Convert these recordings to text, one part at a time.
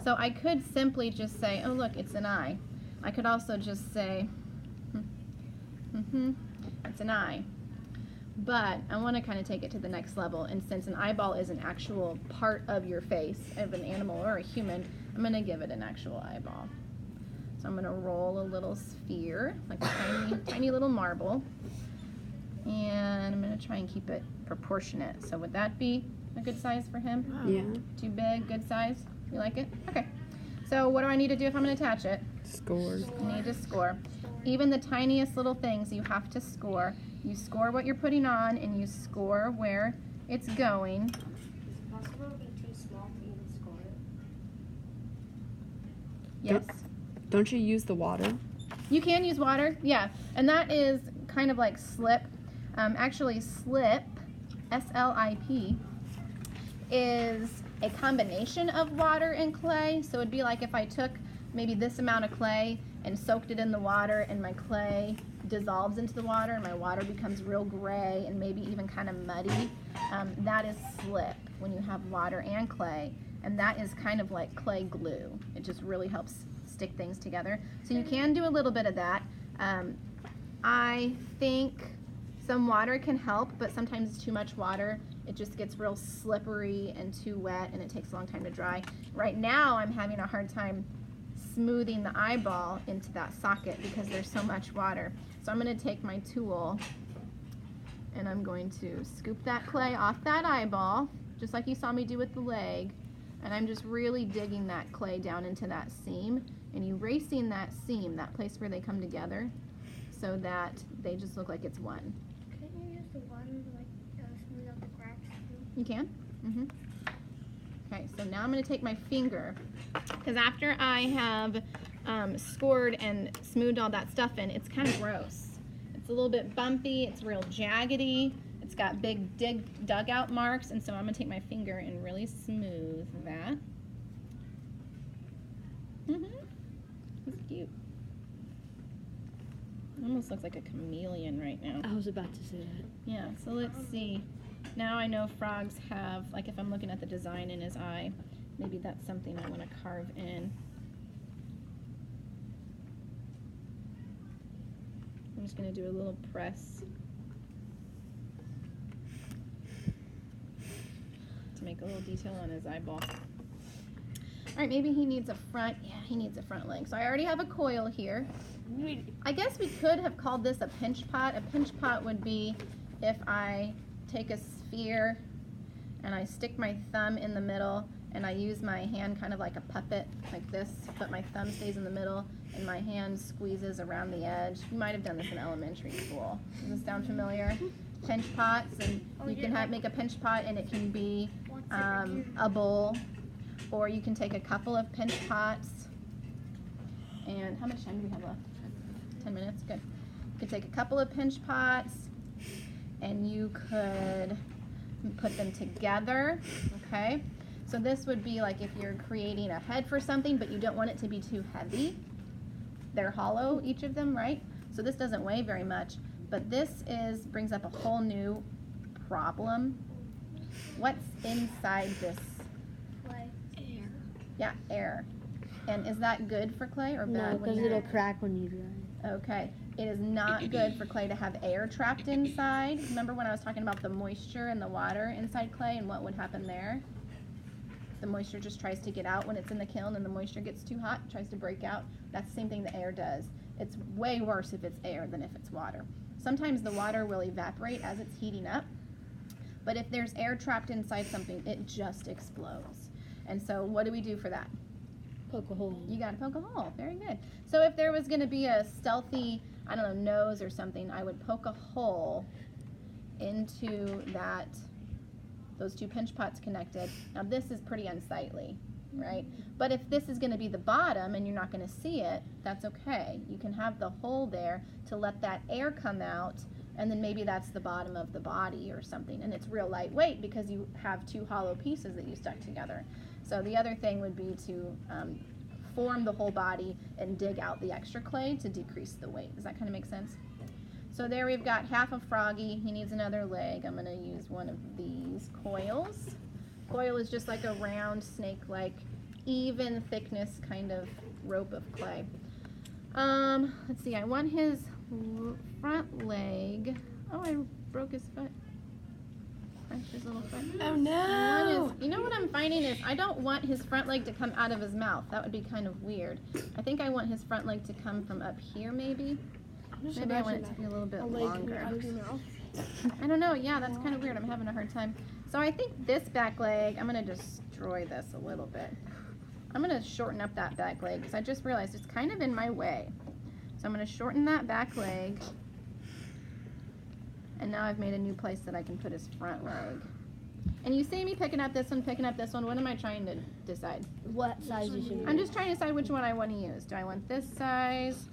So I could simply just say, oh look, it's an eye. I could also just say, it's an eye. But I want to kind of take it to the next level, and since an eyeball is an actual part of your face, of an animal or a human, I'm going to give it an actual eyeball. So I'm going to roll a little sphere, like a tiny, tiny little marble, and I'm going to try and keep it proportionate. So would that be a good size for him? Yeah. Too big, good size? You like it? Okay. So what do I need to do if I'm going to attach it? Score. You need to score. Even the tiniest little things you have to score. You score what you're putting on, and you score where it's going. Is it possible to be too small for you to score it? Yes. Don't you use the water? You can use water, yeah. And that is kind of like slip. Actually, slip, S-L-I-P, is a combination of water and clay. So it'd be like if I took maybe this amount of clay and soaked it in the water, and my clay dissolves into the water and my water becomes real gray and maybe even kind of muddy. That is slip when you have water and clay, and that is kind of like clay glue. It just really helps stick things together. So you can do a little bit of that. I think some water can help, but sometimes it's too much water. It just gets real slippery and too wet, and it takes a long time to dry. Right now I'm having a hard time smoothing the eyeball into that socket because there's so much water. So I'm going to take my tool and I'm going to scoop that clay off that eyeball, just like you saw me do with the leg, and I'm just really digging that clay down into that seam and erasing that seam, that place where they come together, so that they just look like it's one. Can't you use the water to like smooth out the cracks too? You can? Okay, so now I'm going to take my finger, because after I have scored and smoothed all that stuff in, it's kind of gross. It's a little bit bumpy, it's real jaggedy, it's got big dugout marks, and so I'm going to take my finger and really smooth that. He's cute. Almost looks like a chameleon right now. I was about to say that. Yeah, so let's see. Now I know frogs have, like if I'm looking at the design in his eye, maybe that's something I want to carve in. I'm just going to do a little press to make a little detail on his eyeball. All right, maybe he needs a front. Yeah, he needs a front leg. So I already have a coil here. I guess we could have called this a pinch pot. A pinch pot would be if I take a sphere and I stick my thumb in the middle and I use my hand kind of like a puppet, like this, but my thumb stays in the middle and my hand squeezes around the edge. You might have done this in elementary school. Does this sound familiar? Pinch pots, and you can make a pinch pot, and it can be a bowl, or you can take a couple of pinch pots. And how much time do we have left? 10 minutes? Good. You could take a couple of pinch pots and you could put them together, okay? So this would be like if you're creating a head for something, but you don't want it to be too heavy. They're hollow, each of them, right? So this doesn't weigh very much, but this brings up a whole new problem. What's inside this? Clay. Air. Yeah, air. And is that good for clay or No, bad? because it'll crack when you dry. Okay, it is not good for clay to have air trapped inside. Remember when I was talking about the moisture and the water inside clay and what would happen there? The moisture just tries to get out when it's in the kiln, and the moisture gets too hot, tries to break out. That's the same thing the air does. It's way worse if it's air than if it's water. Sometimes the water will evaporate as it's heating up, but if there's air trapped inside something, it just explodes. And so what do we do for that? Poke a hole. You gotta poke a hole. Very good. So if there was gonna be a stealthy, I don't know, nose or something, I would poke a hole into those two pinch pots connected. Now this is pretty unsightly, right? But if this is gonna be the bottom and you're not gonna see it, that's okay. You can have the hole there to let that air come out, and then maybe that's the bottom of the body or something, and it's real lightweight because you have two hollow pieces that you stuck together. So the other thing would be to form the whole body and dig out the extra clay to decrease the weight. Does that kind of make sense? So there we've got half of Froggy. He needs another leg. I'm going to use one of these coils. Coil is just like a round snake-like even thickness kind of rope of clay. Let's see, I want his front leg. Oh, I broke his foot. Crunched his little foot. Oh no! You know what I'm finding is I don't want his front leg to come out of his mouth. That would be kind of weird. I think I want his front leg to come from up here maybe. Maybe I want it to be a little bit longer. I don't know. Yeah, that's kind of weird. I'm having a hard time. So I think this back leg, I'm going to destroy this a little bit. I'm going to shorten up that back leg because I just realized it's kind of in my way. So I'm going to shorten that back leg. And now I've made a new place that I can put his front leg. And you see me picking up this one, picking up this one. What am I trying to decide? What size you should I'm just trying to decide which one I want to use. Do I want this size?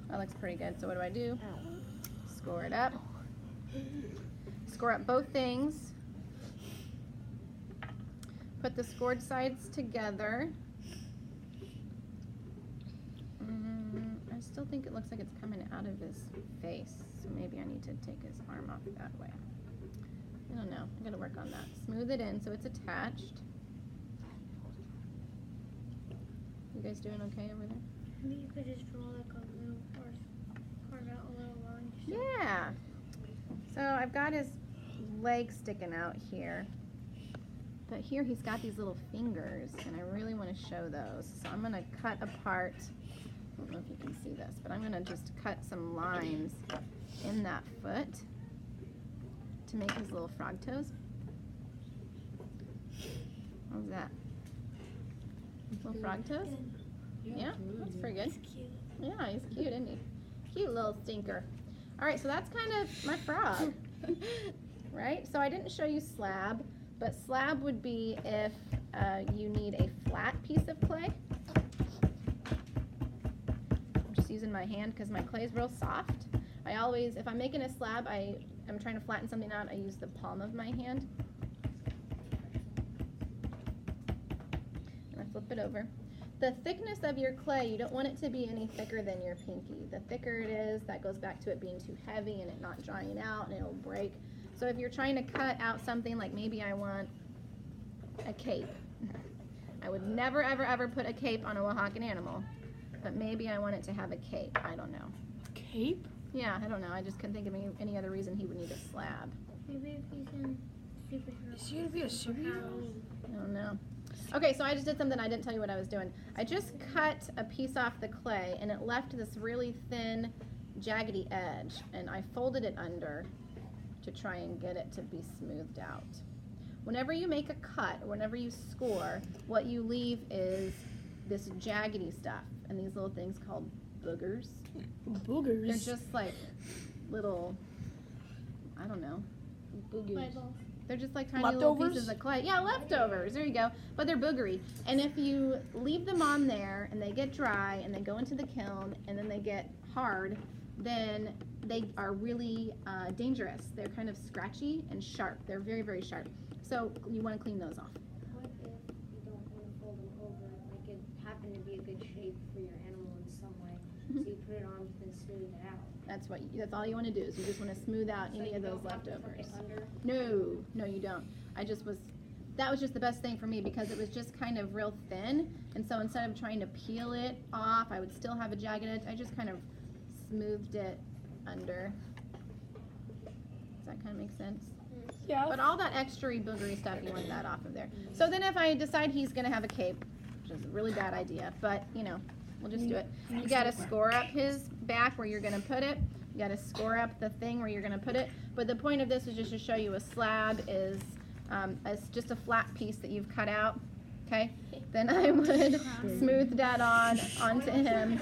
That looks pretty good. So what do? Score it up. Score up both things. Put the scored sides together. I still think it looks like it's coming out of his face. So maybe I need to take his arm off that way. I don't know. I gotta work on that. Smooth it in so it's attached. You guys doing okay over there? Maybe you could just draw like a little horse, carve out a little line. Yeah. So I've got his leg sticking out here. But here he's got these little fingers, and I really want to show those. So I'm going to cut apart, I don't know if you can see this, but I'm going to just cut some lines in that foot to make his little frog toes. How's that? Little frog toes? Yeah, that's pretty good. Cute. Yeah, he's cute, isn't he? Cute little stinker. All right, so that's kind of my frog, right? So I didn't show you slab, but slab would be if you need a flat piece of clay. I'm just using my hand because my clay is real soft. I always, if I'm making a slab, I'm trying to flatten something out, I use the palm of my hand. And I flip it over. The thickness of your clay, you don't want it to be any thicker than your pinky. The thicker it is, that goes back to it being too heavy and it not drying out and it'll break. So if you're trying to cut out something like maybe I want a cape. I would never ever ever put a cape on a Oaxacan animal, but maybe I want it to have a cape. I don't know. Cape? Yeah, I don't know. I just couldn't think of any other reason he would need a slab. Maybe if he's in superhero. Is he gonna be a superhero? I don't know. Okay, so I just did something I didn't tell you what I was doing. I just cut a piece off the clay and it left this really thin, jaggedy edge, and I folded it under to try and get it to be smoothed out. Whenever you make a cut, or whenever you score, what you leave is this jaggedy stuff and these little things called boogers. Boogers. They're just like little, I don't know, boogers. They're just like tiny little pieces of clay. Yeah, leftovers. There you go. But they're boogery. And if you leave them on there and they get dry and they go into the kiln and then they get hard, then they are really dangerous. They're kind of scratchy and sharp. They're very, very sharp. So you want to clean those off. What if you don't want to fold them over, like it happened to be a good shape for your animal in some way, so you put it on and smooth it out? That's all you want to do is you just want to smooth out any of those leftovers. Under? No, you don't. That was just the best thing for me because it was just kind of real thin, and so instead of trying to peel it off, I would still have a jagged edge. I just kind of smoothed it under. Does that kind of make sense? Yeah. But all that extra boogery stuff, you want that off of there. So then if I decide he's going to have a cape, which is a really bad idea, but, we'll just do it. You got to score up his back where you're going to put it. You got to score up the thing where you're going to put it. But the point of this is just to show you a slab is just a flat piece that you've cut out. Okay? Then I would smooth that onto him.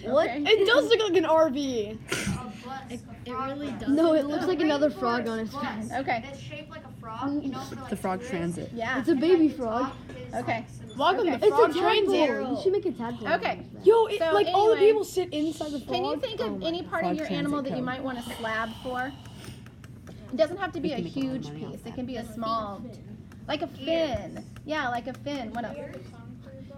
What? Okay. It does look like an RV. It really does. No, it looks like another frog on its Plus, back. Okay. It's shaped like a frog, you know, for like The frog tourists. transit. Yeah. It's a baby frog. Okay. Welcome Okay. to It's Frog It's a Transit. tadpole. You should make a tadpole. Okay. Yo, So like all the anyway, people sit inside the frog. Can you think of any part of Frog your transit animal that you code. might want a slab for? It doesn't have to be We a can make a lot of huge money off piece. It that. can be a small, like a fin. Yeah, like a fin. What else?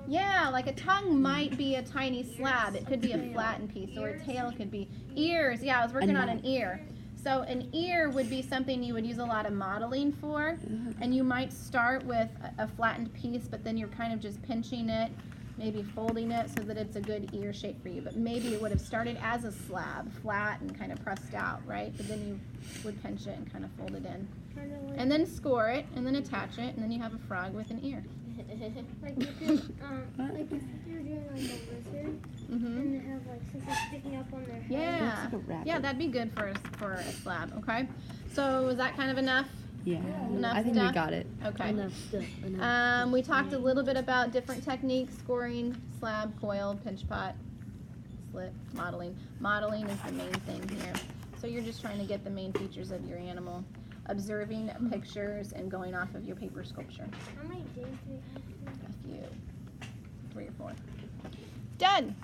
Yeah, like a tongue might be a tiny slab. It could be a flattened piece, or a tail could be ears. Yeah, I was working on an ear. So an ear would be something you would use a lot of modeling for, and you might start with a flattened piece, but then you're kind of just pinching it, maybe folding it so that it's a good ear shape for you. But maybe it would have started as a slab, flat and kind of pressed out, right? But then you would pinch it and kind of fold it in. Kind of like, And then score it, and then attach it, and then you have a frog with an ear. like if you're doing like a lizard Mm-hmm. and they have like something sticking up on their head. Yeah. Yeah, that'd be good for a slab, okay? So is that kind of enough? Yeah. Enough I think stuff? we got it. Okay. Enough stuff. Enough. We talked a little bit about different techniques, scoring, slab, coil, pinch pot, slip, modeling. Modeling is the main thing here. So you're just trying to get the main features of your animal, observing pictures and going off of your paper sculpture. How many days do we have to? A few, 3 or 4. Done.